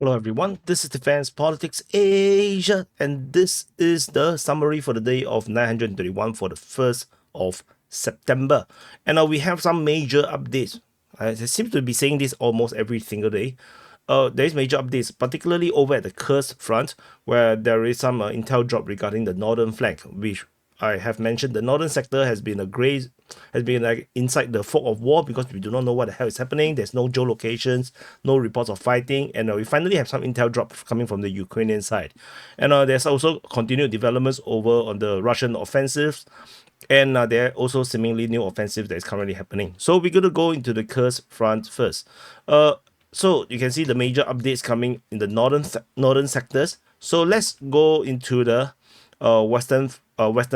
Hello everyone, this is Defense Politics Asia, and this is the summary for the day of 931 for the 1st of September. And we have some major updates. I seem to be saying this almost every single day. There is major updates, particularly over at the Kursk front, where there is some intel drop regarding the northern flank, which I have mentioned. The northern sector has been like inside the fog of war because we do not know what the hell is happening. There's no geolocations, no reports of fighting, and we finally have some intel drop coming from the Ukrainian side. And there's also continued developments over on the Russian offensives. And there are also seemingly new offensive that is currently happening. So we're going to go into the Kursk front first. So you can see the major updates coming in the northern sectors. So let's go into the western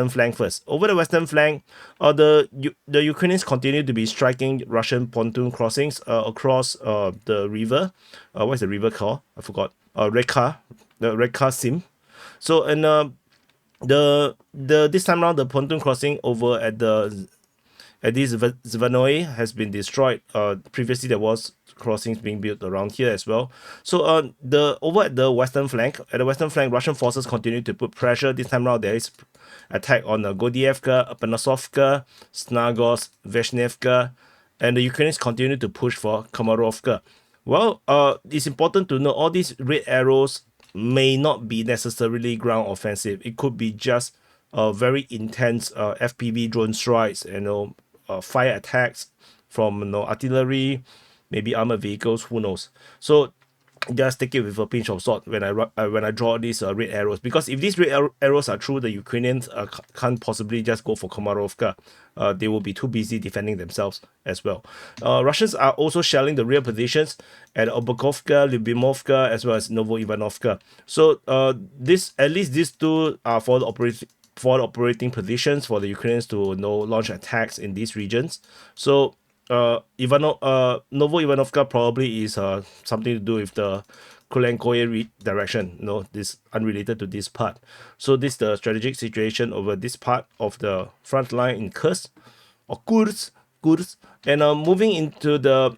flank first. Over the western flank, the Ukrainians continue to be striking Russian pontoon crossings across the river. What's the river called? I forgot. Reka Sim. So and the this time around, the pontoon crossing over at this Zvanoe has been destroyed. Previously there was crossings being built around here as well. So over at the western flank, Russian forces continue to put pressure. This time around there is attack on Godievka, Panasovka, Snagos, Veshnevka, and the Ukrainians continue to push for Komarovka. Well, it's important to know all these red arrows may not be necessarily ground offensive. It could be just very intense FPV drone strikes, fire attacks from artillery, maybe armored vehicles, who knows. So just take it with a pinch of salt when I draw these red arrows, because if these red arrows are true, the Ukrainians can't possibly just go for Komarovka. They will be too busy defending themselves as well. Russians are also shelling the rear positions at Obukovka, Lyubimovka, as well as Novoivanovka. So at least these two are for the operating positions for the Ukrainians to launch attacks in these regions. So Novoivanovka probably is something to do with the Kulenkoye direction, this unrelated to this part. So this is the strategic situation over this part of the front line in Kursk or Kursk. And moving into the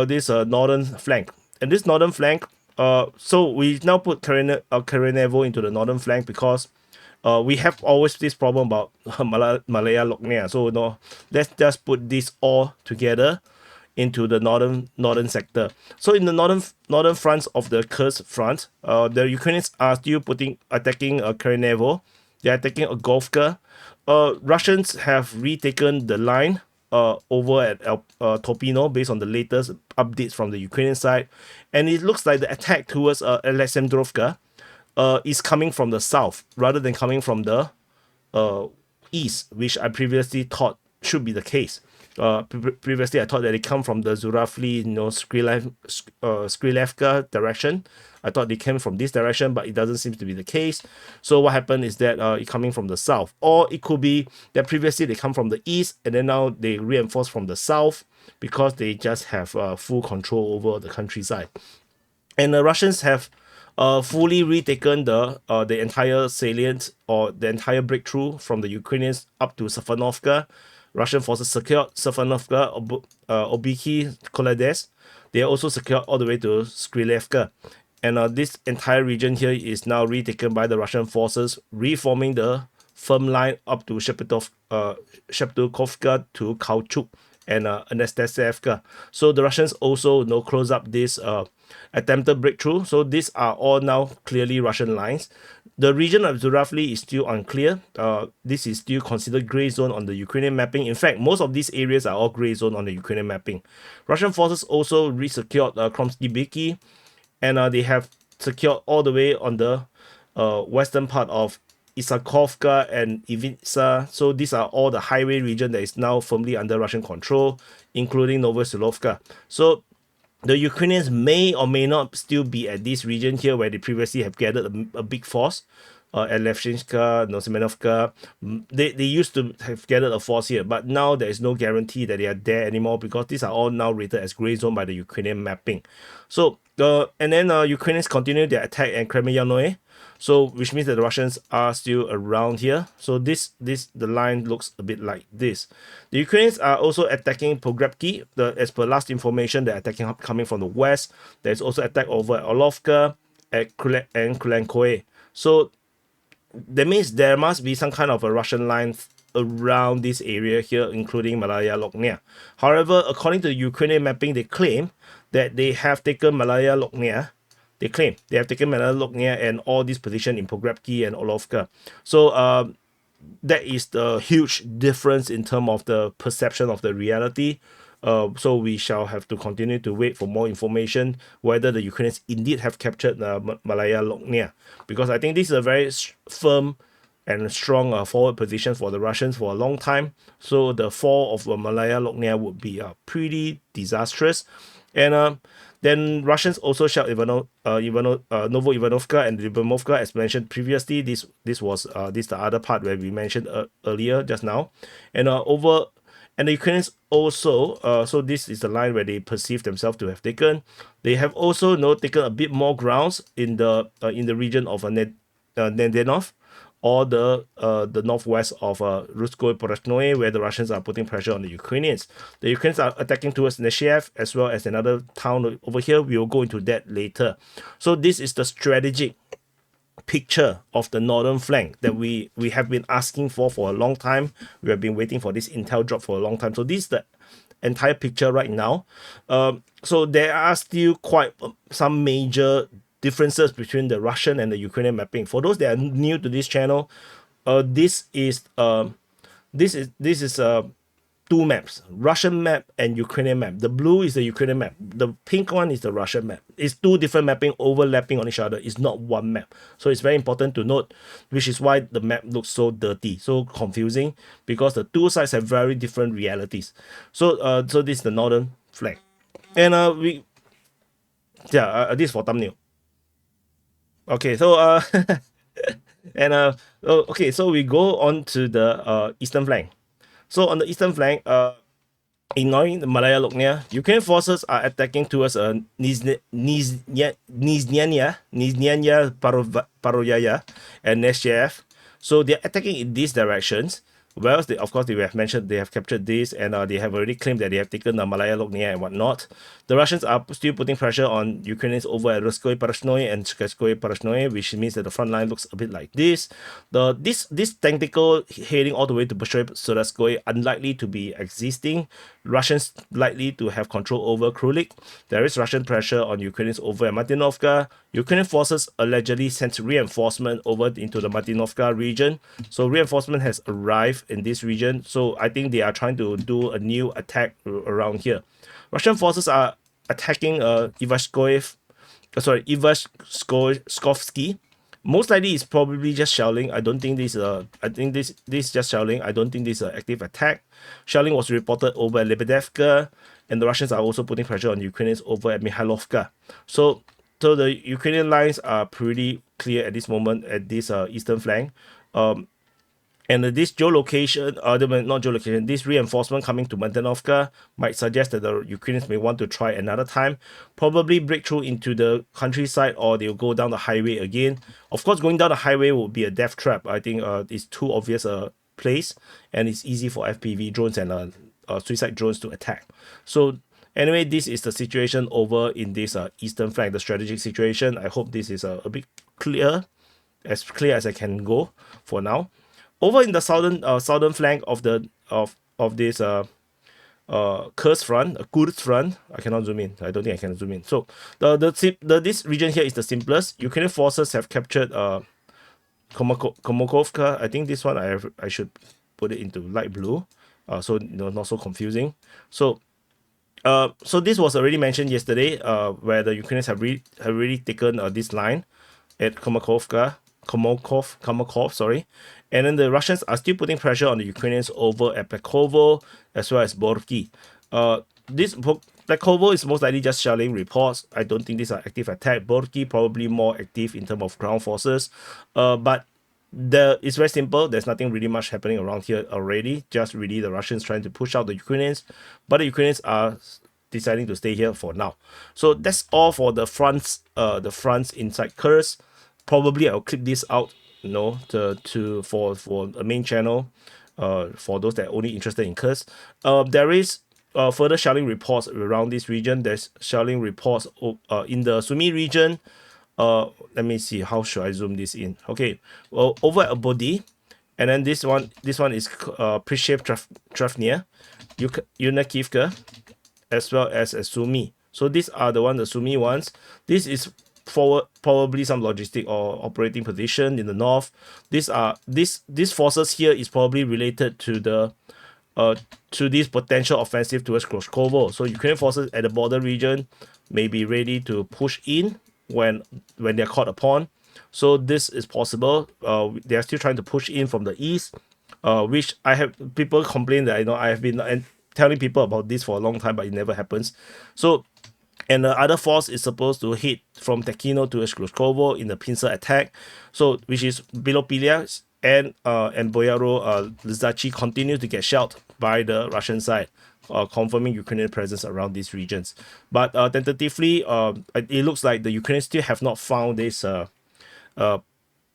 this northern flank. And this northern flank, so we now put Karenevo into the northern flank because we have always this problem about Malaya Lognea. So let's just put this all together into the northern sector. So in the northern fronts of the Kursk front, the Ukrainians are still attacking Karenevo. They're attacking Golfka. Russians have retaken the line over at Topino based on the latest updates from the Ukrainian side, and it looks like the attack towards Alexandrovka is coming from the south rather than coming from the east, which I previously thought should be the case. Previously, I thought that it come from the Zurafli, Skrilevka direction. I thought they came from this direction, but it doesn't seem to be the case. So what happened is that it coming from the south, or it could be that previously they come from the east and then now they reinforce from the south because they just have full control over the countryside. And the Russians have fully retaken the entire salient or the entire breakthrough from the Ukrainians up to Safanovka. Russian forces secured Safanovka, Obiki, Koledes. They are also secured all the way to Skrilevka. And this entire region here is now retaken by the Russian forces, reforming the firm line up to Sheptukovka to Kauchuk and Anastasievka. So the Russians also close up this attempted breakthrough. So these are all now clearly Russian lines. The region of Zurafli is still unclear. This is still considered gray zone on the Ukrainian mapping. In fact, most of these areas are all gray zone on the Ukrainian mapping. Russian forces also resecured Kromsky Biki, and they have secured all the way on the western part of Isakovka and Ivitsa. So these are all the highway region that is now firmly under Russian control, including Novosilovka. So the Ukrainians may or may not still be at this region here where they previously have gathered a big force. Elefshinska, Nosimenovka. They used to have gathered a force here, but now there is no guarantee that they are there anymore because these are all now rated as gray zone by the Ukrainian mapping. So and then Ukrainians continue their attack in Kremyannoe. So which means that the Russians are still around here. So the line looks a bit like this. The Ukrainians are also attacking Pogrebki. As per last information, they're attacking coming from the west. There's also attack over Olovka and Kulenkoe. So that means there must be some kind of a Russian line around this area here, including Malaya Lognia. However, according to the Ukrainian mapping, they claim that they have taken Malaya Lognia. They claim they have taken Malaya Lognia and all these positions in Pogrebki and Olovka. So that is the huge difference in terms of the perception of the reality. So we shall have to continue to wait for more information whether the Ukrainians indeed have captured Malaya Lognia, because I think this is a very firm and strong forward position for the Russians for a long time. So the fall of Malaya Lognia would be pretty disastrous. And then Russians also shelled Novo-Ivanovka and Lyubimovka, as mentioned previously. This was the other part where we mentioned earlier just now. And the Ukrainians also, so this is the line where they perceive themselves to have taken. They have also taken a bit more grounds in the region of Nedenov, or the northwest of Ruskoe Porosnoye, where the Russians are putting pressure on the Ukrainians. The Ukrainians are attacking towards Neshev, as well as another town over here. We will go into that later. So this is the strategic picture of the northern flank that we have been asking for a long time. We have been waiting for this intel drop for a long time. So this is the entire picture right now. So there are still quite some major differences between the Russian and the Ukrainian mapping. For those that are new to this channel, this is two maps, Russian map and Ukrainian map. The blue is the Ukrainian map. The pink one is the Russian map. It's two different mapping overlapping on each other. It's not one map. So it's very important to note, which is why the map looks so dirty, so confusing, because the two sides have very different realities. So this is the northern flank. And this is for thumbnail. Okay, so okay, so we go on to the eastern flank. So on the eastern flank, ignoring the Malaya Lognia, Ukrainian forces are attacking towards Nizhnyanya Paroyaya and Neshev. So they're attacking in these directions. Well, of course, they have mentioned they have captured this, and they have already claimed that they have taken Malaya Lognia and whatnot. The Russians are still putting pressure on Ukrainians over at Ruskoe Porosnoye and Cherskoye Porosnoye, which means that the front line looks a bit like this. This tactical heading all the way to Bolshoi-Suraskoye unlikely to be existing. Russians likely to have control over Krylik. There is Russian pressure on Ukrainians over at Martinovka. Ukrainian forces allegedly sent reinforcement over into the Martinovka region. So reinforcement has arrived in this region. So I think they are trying to do a new attack around here. Russian forces are attacking Ivashkovsky. Most likely it's probably just shelling. I don't think this is just shelling. I don't think this is an active attack. Shelling was reported over at Lebedevka, and the Russians are also putting pressure on Ukrainians over at Mihailovka. So the Ukrainian lines are pretty clear at this moment at this eastern flank. And this this reinforcement coming to Mantenovka might suggest that the Ukrainians may want to try another time, probably break through into the countryside, or they'll go down the highway again. Of course, going down the highway will be a death trap. I think it's too obvious a place, and it's easy for FPV drones and suicide drones to attack. So anyway, this is the situation over in this eastern flank, the strategic situation. I hope this is a bit clear as I can go for now. Over in the southern flank of this Kursk front, Kursk front, I cannot zoom in. I don't think I can zoom in. So this region here is the simplest. Ukrainian forces have captured Komokovka. I think this one I should put it into light blue, so not so confusing. So this was already mentioned yesterday, where the Ukrainians have already taken this line at Komokov, sorry. And then the Russians are still putting pressure on the Ukrainians over at Pekovo as well as Borki. This Pekovo is most likely just shelling reports. I don't think these are active attack. Borki probably more active in terms of ground forces. But It's very simple. There's nothing really much happening around here already. Just really the Russians trying to push out the Ukrainians, but the Ukrainians are deciding to stay here for now. So that's all for the fronts. The fronts inside Kursk. Probably I'll clip this out, you know, for a main channel. For those that are only interested in Kursk. There is further shelling reports around this region. There's shelling reports in the Sumy region. Let me see, how should I zoom this in? Okay, well, over at Abodi, and then this one is Prishep Trefnia, Yunakivka, as well as Sumy. So these are the Sumy ones. This is probably some logistic or operating position in the north. These forces here is probably related to the to this potential offensive towards Kroshkovo. So Ukrainian forces at the border region may be ready to push in when they're called upon. So this is possible. They are still trying to push in from the east, which I have people complain that I have been telling people about this for a long time, but it never happens. So, and the other force is supposed to hit from Tekino to Shkrushkovo in the pincer attack. So, which is Bilopilia and Boyaro Lizachi continue to get shelled by the Russian side, confirming Ukrainian presence around these regions. But tentatively, it looks like the Ukrainians still have not found this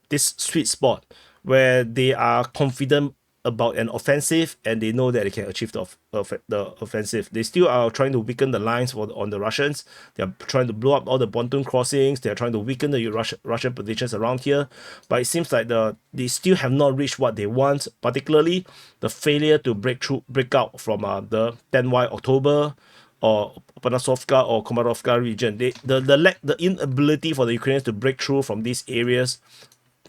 this sweet spot where they are confident about an offensive and they know that they can achieve the offensive. They still are trying to weaken the lines on the Russians. They are trying to blow up all the pontoon crossings. They are trying to weaken the Russian positions around here. But it seems like they still have not reached what they want, particularly the failure to break out from the 10Y October or Panasovka or Komarovka region. The inability for the Ukrainians to break through from these areas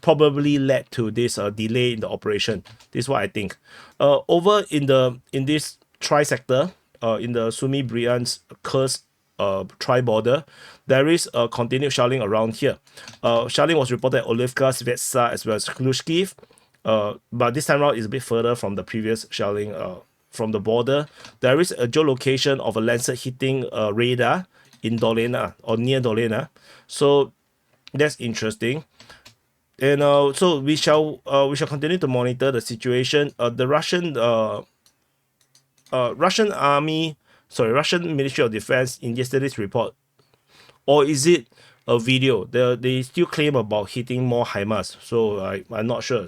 probably led to this delay in the operation. This is what I think. Over in this tri-sector, in the Sumy Bryansk Kursk tri-border, there is a continued shelling around here. Shelling was reported at Olivka, Svetsa, as well as Khlushkiv. But this time around is a bit further from the previous shelling from the border. There is a geolocation of a Lancet hitting radar in Dolena or near Dolena. So that's interesting. And so we shall continue to monitor the situation. The Russian Ministry of Defense in yesterday's report, or is it a video? They still claim about hitting more HIMARS. So I'm not sure.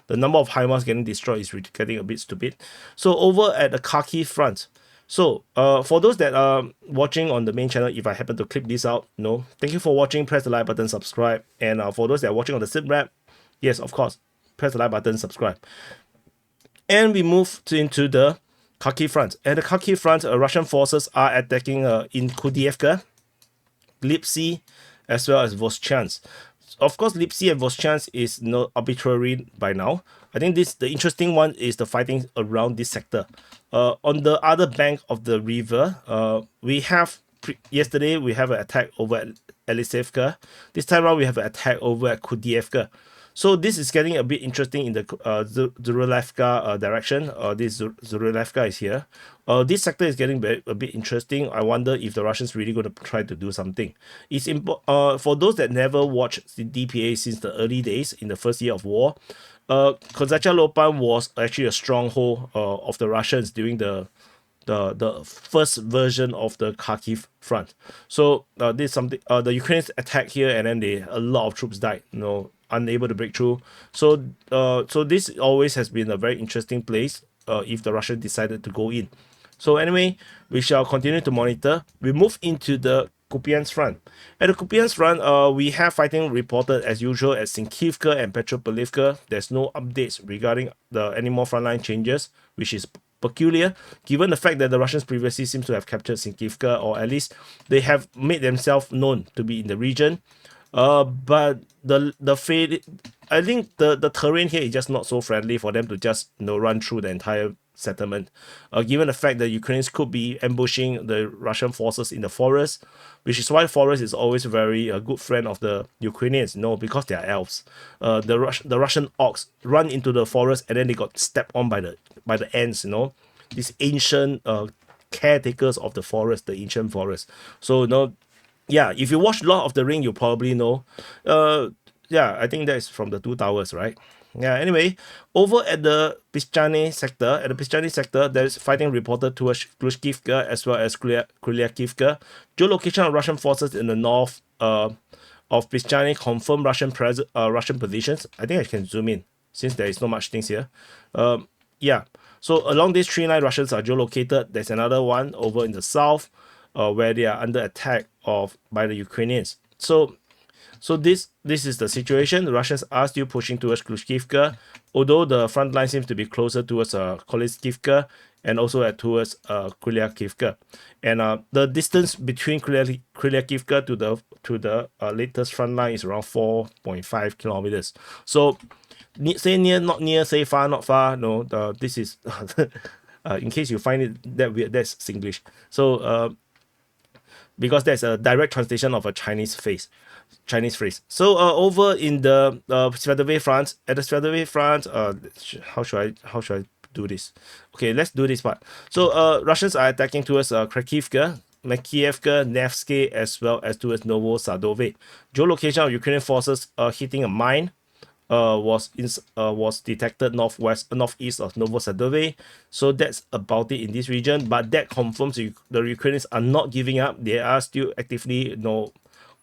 The number of HIMARS getting destroyed is getting a bit stupid. So over at the Kharkiv front. So for those that are watching on the main channel, if I happen to clip this out, thank you for watching. Press the like button, subscribe. And for those that are watching on the SITREP, yes, of course, press the like button, subscribe. And we move into the Kharkiv front. At the Kharkiv front, Russian forces are attacking in Kudievka, Lipsy, as well as Voschansk. Of course, Lipsy and Voschansk is not arbitrary by now. I think the interesting one is the fighting around this sector. On the other bank of the river, we have yesterday we have an attack over at Elisevka. This time around we have an attack over at Kudievka. So this is getting a bit interesting in the Zurulevka direction. This Zurulevka is here. This sector is getting a bit interesting. I wonder if the Russians really going to try to do something. It's for those that never watched the DPA since the early days in the first year of war. Kozacha Lopan was actually a stronghold of the Russians during the first version of the Kharkiv front. So this is something. The Ukrainians attacked here, and then a lot of troops died. Unable to break through. So so this always has been a very interesting place if the Russians decided to go in. So anyway, we shall continue to monitor. We move into the Kupiansk front. At the Kupiansk front, we have fighting reported as usual at Sinkivka and Petropavlivka. There's no updates regarding any more frontline changes, which is peculiar, given the fact that the Russians previously seem to have captured Sinkivka, or at least they have made themselves known to be in the region. But I think the terrain here is just not so friendly for them to just run through the entire settlement. Given the fact that Ukrainians could be ambushing the Russian forces in the forest, which is why forest is always a good friend of the Ukrainians, because they are elves. The Russian orcs run into the forest and then they got stepped on by the ants, these ancient caretakers of the forest, the ancient forest. So yeah, if you watch Lord of the Ring, you probably know. Yeah, I think that is from the Two Towers, right? Yeah, anyway, over at the Pischany sector, there's fighting reported towards Klushkivka as well as Krylyakivka. Geolocation of Russian forces in the north of Pischany confirm Russian positions. I think I can zoom in since there is not much things here. Yeah, so along these three lines, Russians are geolocated. There's another one over in the south where they are under attack by the Ukrainians. So this is the situation. The Russians are still pushing towards Klushkivka, although the front line seems to be closer towards Kolyskivka and also towards Krylyakivka. And the distance between Krylyakivka to the latest front line is around 4.5 kilometers. So say near, not near, say far, not far. No, this is in case you find it that weird, that's Singlish. So because that's a direct translation of a Chinese phrase. So over in the Svetove front, at the Svetove front, how should I do this? Okay, let's do this part. So Russians are attacking towards Kharkivka, Makiivka, Nevsky, as well as towards Novosadove. Geolocation of Ukrainian forces hitting a mine was detected northeast of Novosadove. So that's about it in this region. But that confirms the Ukrainians are not giving up. They are still actively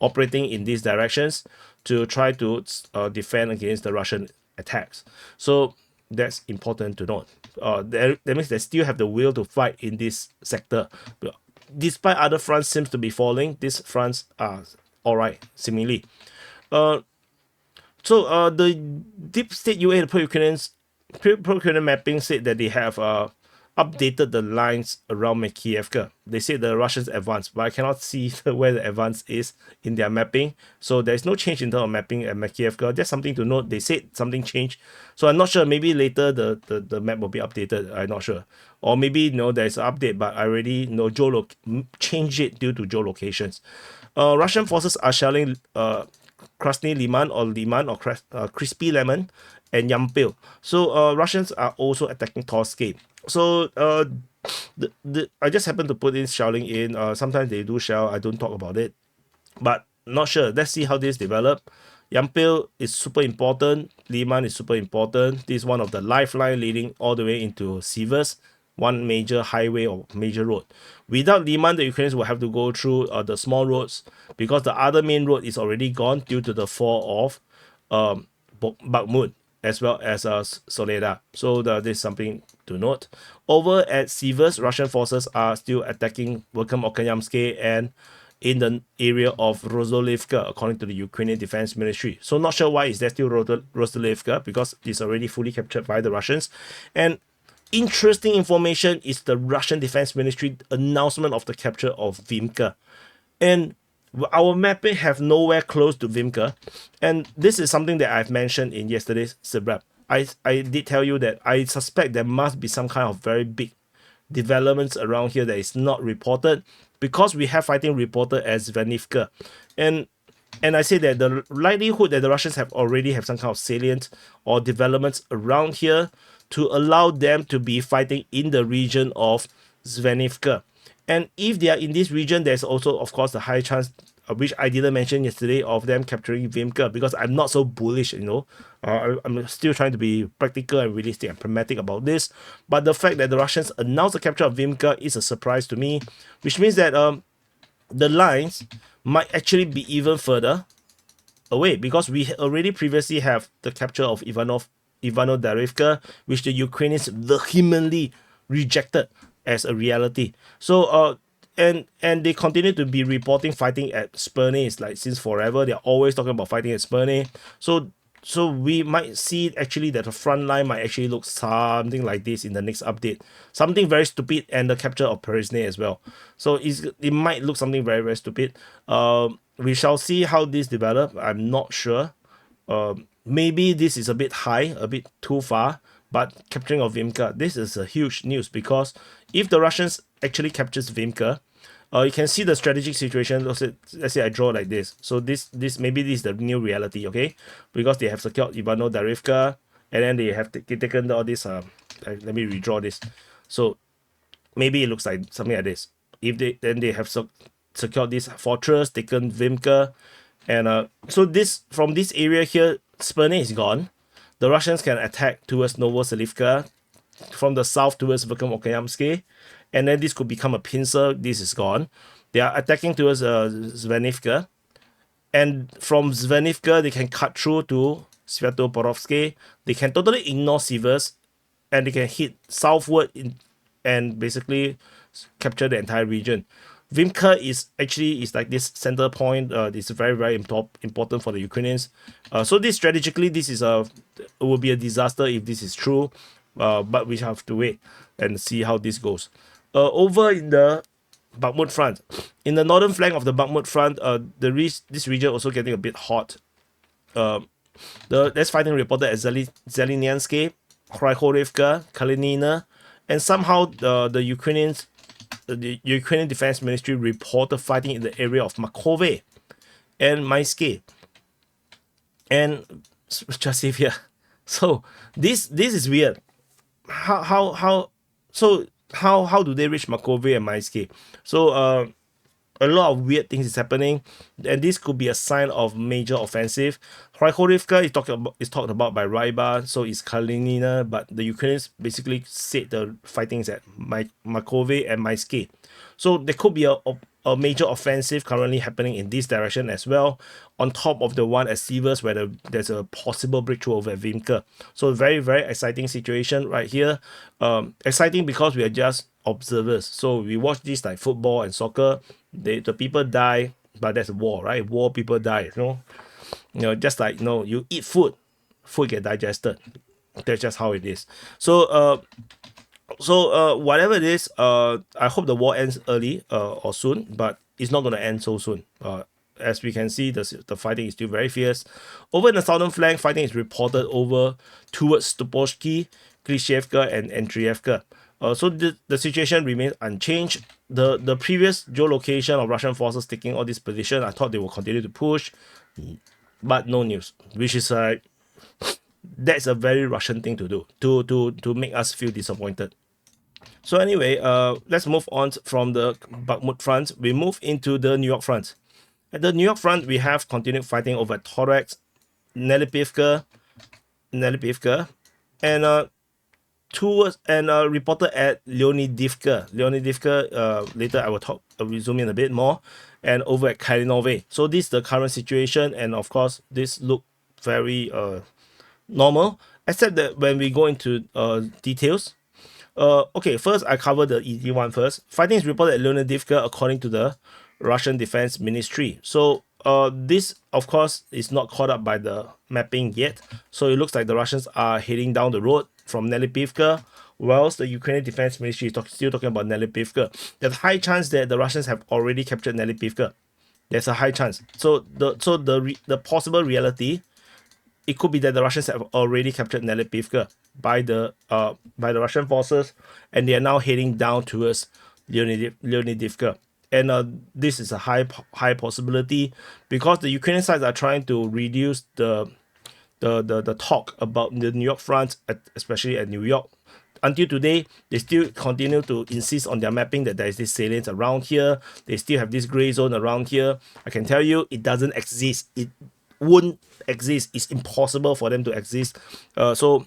operating in these directions to try to defend against the Russian attacks. So that's important to note. That means they still have the will to fight in this sector. Despite other fronts seems to be falling, these fronts are all right, seemingly. So the deep state UA, the pro-Ukrainian mapping said that they have updated the lines around Makiivka. They say the Russians advanced, but I cannot see where the advance is in their mapping. So there's no change in terms of mapping at Makiivka. Just something to note. They said something changed. So I'm not sure. Maybe later the map will be updated. I'm not sure. Or maybe there's an update, but I already change it due to geolocations. Russian forces are shelling Krasny Liman or Crispy Lemon and Yampil. So Russians are also attacking Torskay. So I just happen to put in shelling in. Sometimes they do shell. I don't talk about it, but not sure. Let's see how this develop. Yampil is super important. Liman is super important. This is one of the lifeline leading all the way into SIVERSK, one major highway or major road. Without Liman, the Ukrainians will have to go through the small roads because the other main road is already gone due to the fall of Bakhmut as well as Soledar. So this is something to note. Over at SIVERSK, Russian forces are still attacking Welcome-Okanyamsky and in the area of Rozdolivka, according to the Ukrainian Defense Ministry. So not sure why is there still Rozdolivka, because it's already fully captured by the Russians. And interesting information is the Russian Defense Ministry announcement of the capture of Vimka. And our mapping have nowhere close to Vimka. And this is something that I've mentioned in yesterday's SITREP. I did tell you that I suspect there must be some kind of very big developments around here that is not reported, because we have fighting reported as Zvenivka. And I say that the likelihood that the Russians already have some kind of salient or developments around here to allow them to be fighting in the region of Zvenivka. And if they are in this region, there's also, of course, the high chance, which I didn't mention yesterday, of them capturing Vimka, because I'm not so bullish, I'm still trying to be practical and realistic and pragmatic about this. But the fact that the Russians announced the capture of Vimka is a surprise to me, which means that the lines might actually be even further away, because we already previously have the capture of Ivano-Darivka, which the Ukrainians vehemently rejected as a reality. So and they continue to be reporting fighting at Sperne. It's like since forever they're always talking about fighting at Sperne. So we might see actually that the front line might actually look something like this in the next update. Something very stupid, and the capture of Peresne as well. So it might look something very, very stupid. We shall see how this develops. I'm not sure. Maybe this is a bit high, a bit too far, but capturing of Vimka, this is a huge news, because if the Russians actually captures Vimka, you can see the strategic situation. Let's say I draw like this. So maybe this is the new reality, okay? Because they have secured Ivano-Darivka, and then they have taken all this. Let me redraw this. So maybe it looks like something like this. If they have secured this fortress, taken Vimka, and so from this area here, Sperne is gone. the Russians can attack towards Novoselivka, from the south towards Verkhovno-Okayamsky, and then this could become a pincer. This is gone. They are attacking towards Zvenivka, and from Zvenivka they can cut through to Svetoporovsky. They can totally ignore Siversk, and they can hit southward and basically capture the entire region. Vimka is like this center point. It's very, very important for the Ukrainians. So this strategically, it will be a disaster if this is true. But we have to wait and see how this goes. Over in the Bakhmut front, in the northern flank of the Bakhmut front, this region also getting a bit hot. There's fighting reported at Zeleniansky, Krychorivka, Kalinina, and somehow the Ukrainian Defense Ministry reported fighting in the area of Makove and Maisky and Chasivia. So this is weird. How do they reach Makove and Maisky? So a lot of weird things is happening, and this could be a sign of major offensive. Krychorivka is talked about by Ryba, so is Kalinina, but the Ukrainians basically said the fighting is at Makove and Maisky. So there could be a major offensive currently happening in this direction as well, on top of the one at Siversk where there's a possible breakthrough over at Vimka. So very, very exciting situation right here. Exciting because we are just observers. So we watch this like football and soccer. The people die, but that's war, right? War, people die. Just like you eat food get digested. That's just how it is. So whatever it is, I hope the war ends early or soon, but it's not going to end so soon. As we can see, the fighting is still very fierce. Over in the southern flank, fighting is reported over towards Stupovsky, Klishevka, and Andrievka. So the situation remains unchanged. The previous geolocation of Russian forces taking all this position, I thought they will continue to push, but no news, which is that's a very Russian thing to do, to make us feel disappointed. So anyway, let's move on from the Bakhmut front. We move into the New York front. At the New York front, we have continued fighting over Torex, Nelipivka, and reported at Leonidivka. Later I will zoom in a bit more, and over at Kalinove. So this is the current situation, and of course this look very normal, except that when we go into details. Okay, first I cover the easy one first. Fighting is reported at Leonidivka according to the Russian Defense Ministry. So this of course is not caught up by the mapping yet. So it looks like the Russians are heading down the road from Nelipivka, whilst the Ukrainian Defense Ministry is still talking about Nelipivka. There's a high chance that the Russians have already captured Nelipivka. There's a high chance. So the possible reality, it could be that the Russians have already captured Nelipivka by the Russian forces, and they are now heading down towards Leonidivka. And this is a high possibility because the Ukrainian sides are trying to reduce the talk about the New York front, especially at New York. Until today, they still continue to insist on their mapping that there is this salient around here. They still have this gray zone around here. I can tell you, it doesn't exist. It wouldn't exist. It's impossible for them to exist. So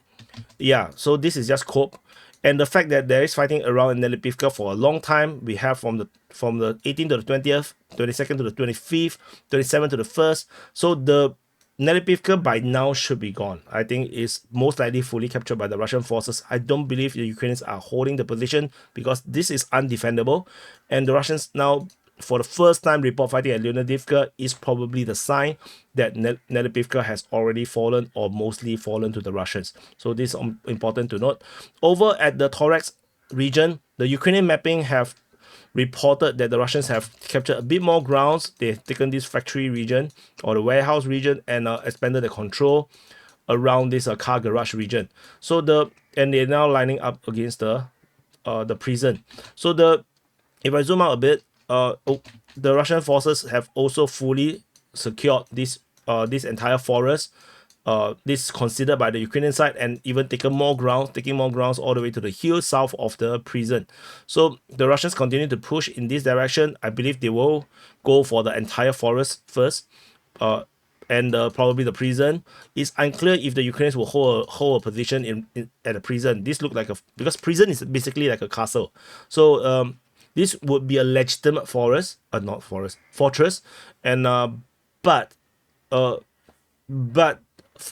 this is just cope. And the fact that there is fighting around Nelipivka for a long time, we have from the 18th to the 20th, 22nd to the 25th, 27th to the 1st. So the Nelipivka by now should be gone. I think it's most likely fully captured by the Russian forces. I don't believe the Ukrainians are holding the position because this is undefendable. And the Russians now, for the first time, report fighting at Leonidivka is probably the sign that Nelipivka has already fallen or mostly fallen to the Russians. So this is important to note. Over at the Torex region, the Ukrainian mapping have reported that the Russians have captured a bit more grounds. They've taken this factory region or the warehouse region and expanded the control around this car garage region. So they're now lining up against the prison. So if I zoom out a bit, the Russian forces have also fully secured this entire forest. This is considered by the Ukrainian side, and even taking more grounds all the way to the hill south of the prison. So the Russians continue to push in this direction. I believe they will go for the entire forest first. and probably the prison. It's unclear if the Ukrainians will hold a position at a prison. This look like because prison is basically like a castle. So this would be a legitimate fortress, and but uh, but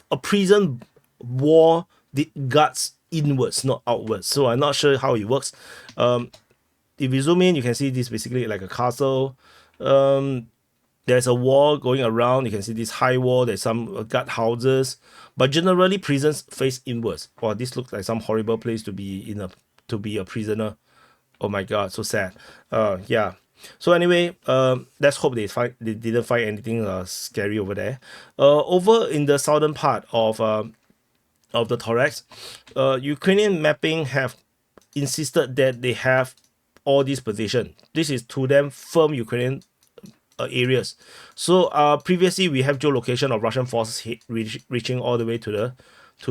a prison wall the guards inwards, not outwards. So I'm not sure how it works. If you zoom in, you can see this basically like a castle. There's a wall going around. You can see this high wall. There's some guard houses, but generally prisons face inwards. Wow, this looks like some horrible place to be a prisoner. Oh my god, so sad. Yeah. So anyway, let's hope they didn't find anything scary over there. Over in the southern part of the thorax, Ukrainian mapping have insisted that they have all these positions. This is to them firm Ukrainian areas. So previously we have geolocation of Russian forces reaching all the way to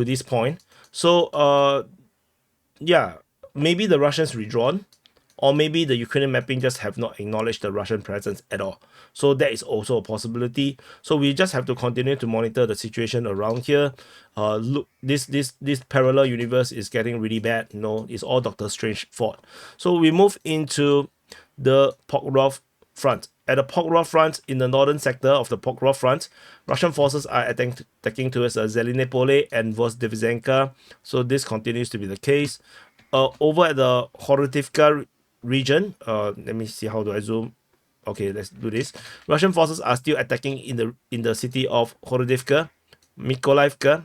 this point. So yeah, maybe the Russians redrawn, or maybe the Ukrainian mapping just have not acknowledged the Russian presence at all. So that is also a possibility. So we just have to continue to monitor the situation around here. Look, this parallel universe is getting really bad. You know, it's all Doctor Strange fault. So we move into the Pokrovsk front. At the Pokrovsk front, in the northern sector of the Pokrovsk front, Russian forces are attacking towards Zelenopole and Vozdevizhenka. So this continues to be the case. Over at the Horodivka region, let me see, how do I zoom? Okay, let's do this. Russian forces are still attacking in the city of Horodivka, Mykolaiivka.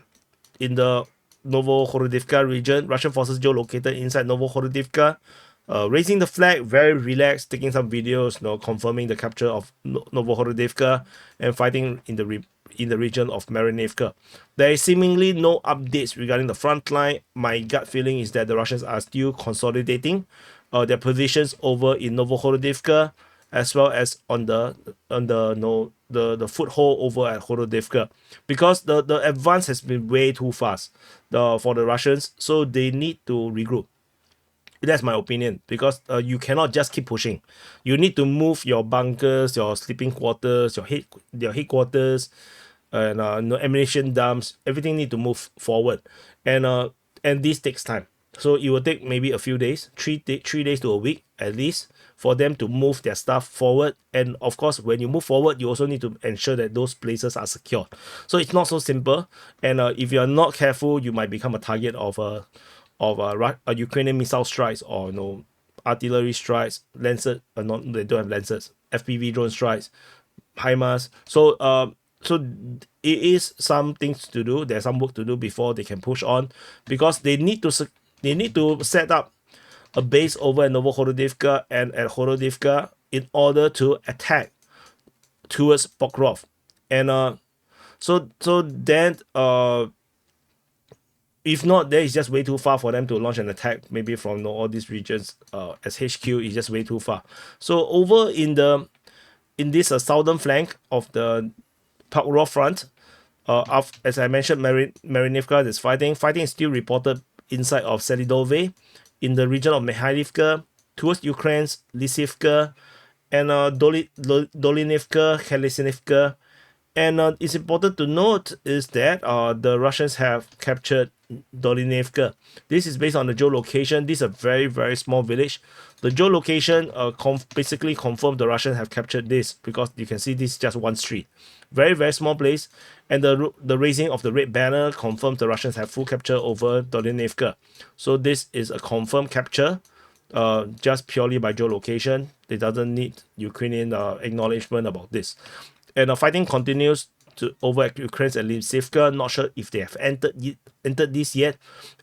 In the Novohorodivka region, Russian forces geolocated inside Novohorodivka, raising the flag, very relaxed, taking some videos, confirming the capture of Novohorodivka and fighting in the region of Marinivka. There is seemingly no updates regarding the front line. My gut feeling is that the Russians are still consolidating their positions over in Novohorodivka, as well as on the foothold over at Horodivka, because the advance has been way too fast for the Russians, so they need to regroup. That's my opinion, because you cannot just keep pushing. You need to move your bunkers, your sleeping quarters, your headquarters, and ammunition dumps. Everything need to move forward, and this takes time. So it will take maybe a few days, 3 days to a week at least, for them to move their stuff forward. And of course, when you move forward, you also need to ensure that those places are secure. So it's not so simple. And if you are not careful, you might become a target of a Ukrainian missile strikes, or artillery strikes, Lancet. They don't have Lancets. FPV drone strikes, HIMARS. So it is some things to do. There's some work to do before they can push on, because they need to set up a base over at Novohorodivka and at Horodivka in order to attack towards Pokrovsk. And so then if not, there is just way too far for them to launch an attack, maybe from all these regions as HQ is just way too far. So over in this southern flank of the Pokrovsk front, as I mentioned, Marinivka is fighting. Fighting is still reported inside of Selidove, in the region of Mikhailivka, towards Ukraine's Lysivka, and Dolinivka, Helisinivka. And it's important to note is that the Russians have captured Dolinivka. This is based on the geolocation. This is a very, very small village. The geolocation basically confirmed the Russians have captured this, because you can see this is just one street. Very, very small place. And the raising of the red banner confirms the Russians have full capture over Dolinivka. So this is a confirmed capture just purely by geolocation. It doesn't need Ukrainian acknowledgement about this. And the fighting continues over at Ukraine's at Lysivka. Not sure if they have entered this yet.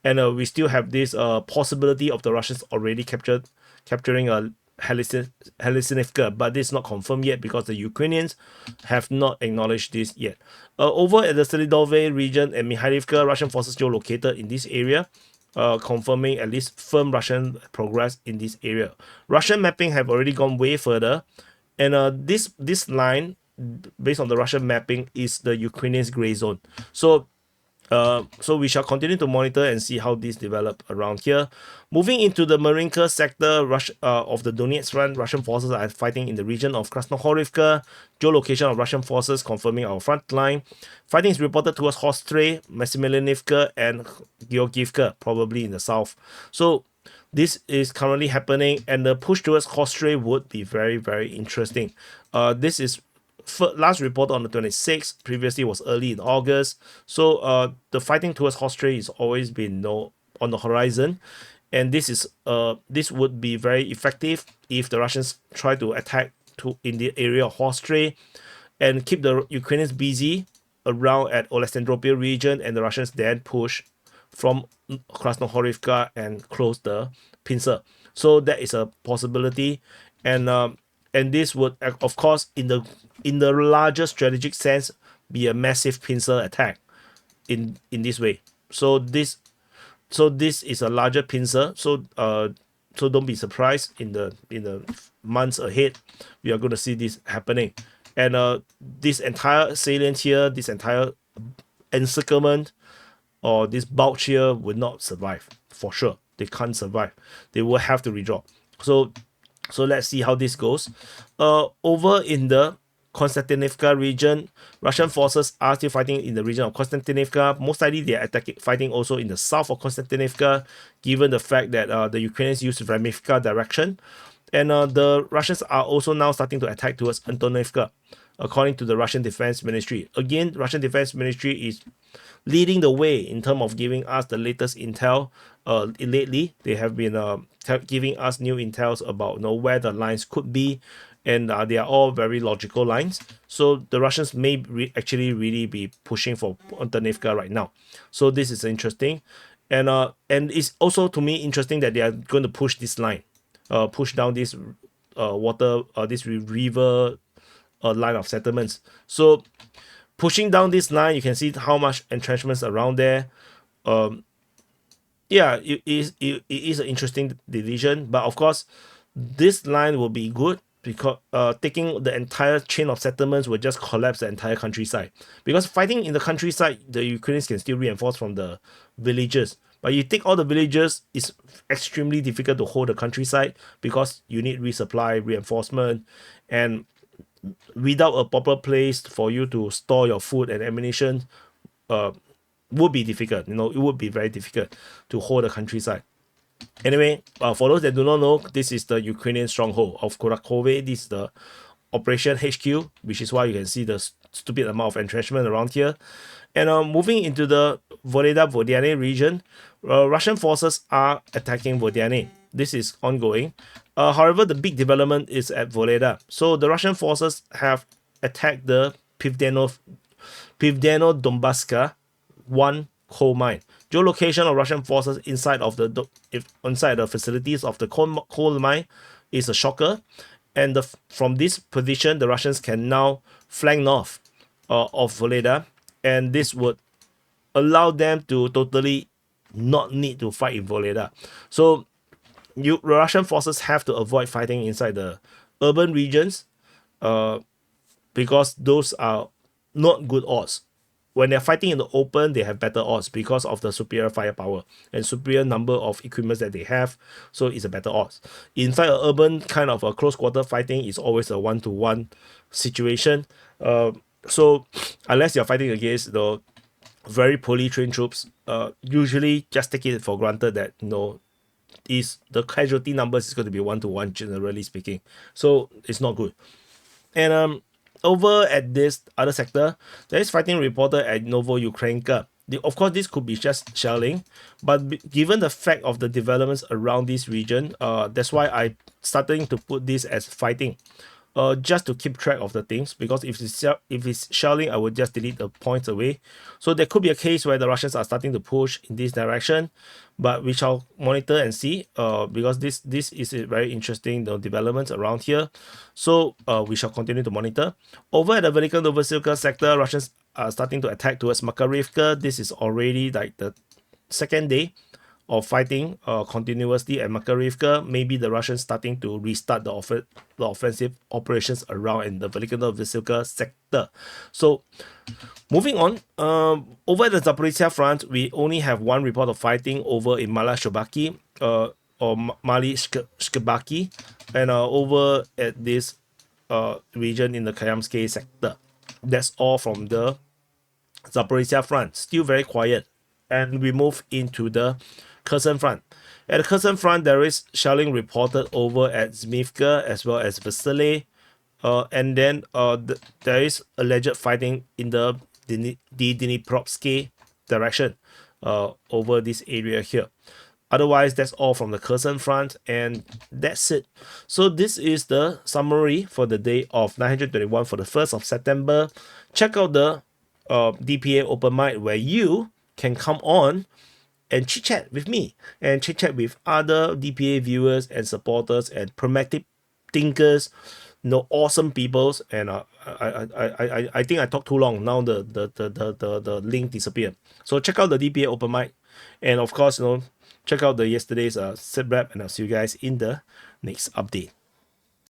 And we still have this possibility of the Russians already capturing Helisinivka, but this is not confirmed yet, because the Ukrainians have not acknowledged this yet. Over at the Selidove region and Mikhailivka, Russian forces still located in this area, confirming at least firm Russian progress in this area. Russian mapping have already gone way further, and this line, based on the Russian mapping, is the Ukrainians' gray zone. So So we shall continue to monitor and see how this develop around here. Moving into the Marinka sector of the Donetsk front, Russian forces are fighting in the region of Krasnohorivka. Geolocation of Russian forces confirming our front line. Fighting is reported towards Hostray, Maximilianivka, and Georgievka, probably in the south. So this is currently happening, and the push towards Hostray would be very, very interesting. This is last report on the 26th. Previously was early in August. So the fighting towards Hostray has always been on the horizon, and this would be very effective if the Russians try to attack in the area of Hostray and keep the Ukrainians busy around at Oleksandropol region, and the Russians then push from Krasnohorivka and close the pincer. So that is a possibility, and this would, of course, in the larger strategic sense, be a massive pincer attack in this way. So this is a larger pincer. So don't be surprised in the months ahead. We are going to see this happening, and this entire salient here, this entire encirclement or this bulge here will not survive for sure. They can't survive. They will have to redraw. So let's see how this goes. Over in the Konstantinivka region, Russian forces are still fighting in the region of Konstantinivka. Most likely they are fighting also in the south of Konstantinivka, given the fact that the Ukrainians use Vremivka direction. And the Russians are also now starting to attack towards Antonivka, according to the Russian Defense Ministry. Again, Russian Defense Ministry is leading the way in terms of giving us the latest intel. Lately, they have been giving us new intels about where the lines could be, and they are all very logical lines. So the Russians may actually really be pushing for Antonivka right now. So this is interesting, and it's also to me interesting that they are going to push this line, push down this this river line of settlements. So pushing down this line, you can see how much entrenchments around there. Yeah, it is an interesting division, but of course, this line will be good because taking the entire chain of settlements will just collapse the entire countryside. Because fighting in the countryside, the Ukrainians can still reinforce from the villages. But you take all the villages, it's extremely difficult to hold the countryside because you need resupply, reinforcement, and without a proper place for you to store your food and ammunition, would be difficult. It would be very difficult to hold the countryside. Anyway, for those that do not know, this is the Ukrainian stronghold of Kurakhove. This is the Operation HQ, which is why you can see the stupid amount of entrenchment around here. And moving into the Voleda-Vodyane region, Russian forces are attacking Vodyane. This is ongoing. However, the big development is at Voleda. So the Russian forces have attacked the Pivdeno-Dombaska 1 coal mine. Geolocation of Russian forces inside the facilities of the coal mine is a shocker, and from this position, the Russians can now flank north of Voleda, and this would allow them to totally not need to fight in Voleda. So Russian forces have to avoid fighting inside the urban regions because those are not good odds. When they're fighting in the open, they have better odds because of the superior firepower and superior number of equipment that they have. So it's a better odds. Inside an urban kind of a close quarter fighting is always a 1-to-1 situation. So unless you're fighting against the very poorly trained troops, usually just take it for granted that is the casualty numbers is going to be 1-to-1, generally speaking. So it's not good. And over at this other sector, there is fighting reported at Novo-Ukrainka. Of course, this could be just shelling, but given the fact of the developments around this region, that's why I starting to put this as fighting, just to keep track of the things. Because if it's shelling, I would just delete the points away. So there could be a case where the Russians are starting to push in this direction, but we shall monitor and see. Because this is a very interesting developments around here. So we shall continue to monitor. Over at the Velikan Novosilka sector, Russians are starting to attack towards Makarivka. This is already like the second day of fighting continuously at Makarivka. Maybe the Russians starting to restart the offensive operations around in the Veliko-Novosilka sector. So moving on, over at the Zaporizhia front, we only have one report of fighting over in Mala Shobaki, or Mali Shkebaki, and over at this region in the Kayamsky sector. That's all from the Zaporizhia front. Still very quiet. And we move into the Kherson front. At the Kherson front, there is shelling reported over at Zmivka as well as Vasily. And then there is alleged fighting in the Dnipropetrovsk direction over this area here. Otherwise, that's all from the Kherson front, and that's it. So this is the summary for the day of 921 for the 1st of September. Check out the DPA open mic where you can come on and chit chat with me and chit chat with other DPA viewers and supporters and pragmatic thinkers, awesome peoples. And I think I talked too long. Now the link disappeared. So check out the DPA open mic, and of course, check out the yesterday's SITREP, and I'll see you guys in the next update.